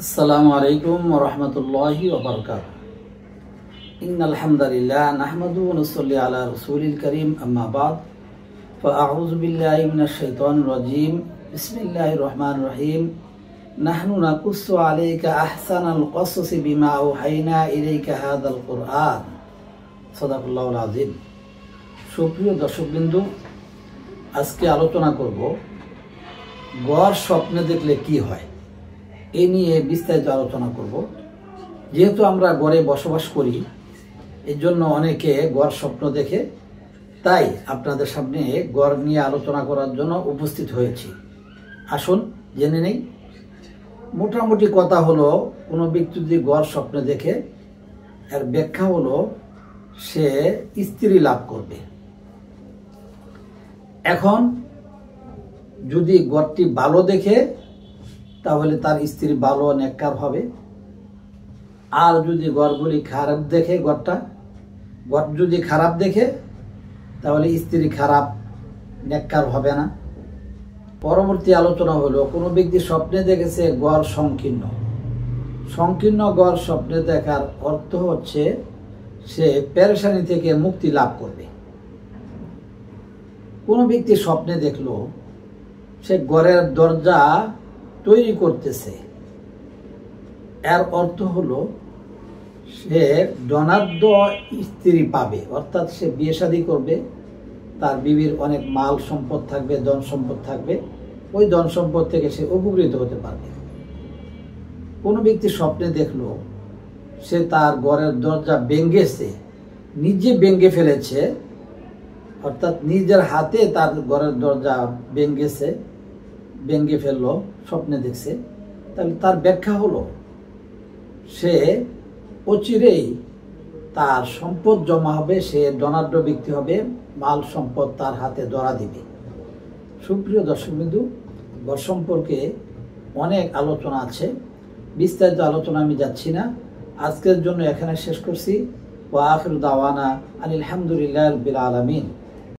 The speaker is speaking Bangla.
আসসালামু আলাইকুম ওয়া রাহমাতুল্লাহি ওয়া বারাকাতুহু। ইন্নাল হামদালিল্লাহ নাহমাদুহু ওয়া নুসাল্লি আলা রাসূলিল কারীম, আম্মা বা'দ। ফাআউযু বিল্লাহি মিনাশ শাইতানির রাজীম। বিসমিল্লাহির রহমানির রহিম। নাহনু নাকুসসু আলাইকা আহসানাল কসসি বিমা আওহাইনা ইলাইকা হাযাল কুরআন। সাদাকাল্লাহুল আযীম। সুপ্রিয় দর্শকবৃন্দ, আজকে আলোচনা করব গড় স্বপ্নে দেখলে কি হয়, এই নিয়ে বিস্তারিত আলোচনা করব। যেহেতু আমরা গড়ে বসবাস করি, এর জন্য অনেকে গড় স্বপ্ন দেখে, তাই আপনাদের সামনে গড় নিয়ে আলোচনা করার জন্য উপস্থিত হয়েছি। আসুন জেনে নেই। মোটামুটি কথা হলো, কোনো ব্যক্তি যদি গড় স্বপ্নে দেখে, এর ব্যাখ্যা হলো সে স্ত্রী লাভ করবে। এখন যদি গড়টি ভালো দেখে তাহলে তার স্ত্রী ভালো নেককার হবে, আর যদি গড়গুলি খারাপ দেখে, গড় যদি খারাপ দেখে তাহলে স্ত্রী খারাপ নেককার হবে না। পরবর্তী আলোচনা হলো, কোনো ব্যক্তি স্বপ্নে দেখেছে গড় সংকীর্ণ গড় স্বপ্নে দেখার অর্থ হচ্ছে সে পেরেশানি থেকে মুক্তি লাভ করবে। কোনো ব্যক্তি স্বপ্নে দেখলো সে ঘরের দরজা তৈরি করতেছে, এর অর্থ হলো সে ধনাঢ্য স্ত্রী পাবে, অর্থাৎ সে বিয়ে শাদী করবে, তার বিবির অনেক মাল সম্পদ থাকবে, ধন সম্পদ থাকবে, ওই ধন সম্পদ থেকে সে উপকৃত হতে পারবে। কোনো ব্যক্তি স্বপ্নে দেখলো সে তার ঘরের দরজা ভেঙেছে, নিজে ভেঙে ফেলেছে, অর্থাৎ নিজের হাতে তার ঘরের দরজা ভেঙে ফেললো, স্বপ্নে দেখছে, তাহলে তার ব্যাখ্যা হলো সে অচিরেই তার সম্পদ জমা হবে, সে ধনাঢ্য ব্যক্তি হবে, মাল সম্পদ তার হাতে ধরা দিবে। সুপ্রিয় দর্শকবৃন্দ, গড় সম্পর্কে অনেক আলোচনা আছে, বিস্তারিত আলোচনা আমি যাচ্ছি না। আজকের জন্য এখানে শেষ করছি। ওয়া আখিরু দাওয়ানা আনিল হামদুলিল্লাহি রাব্বিল আলামিন।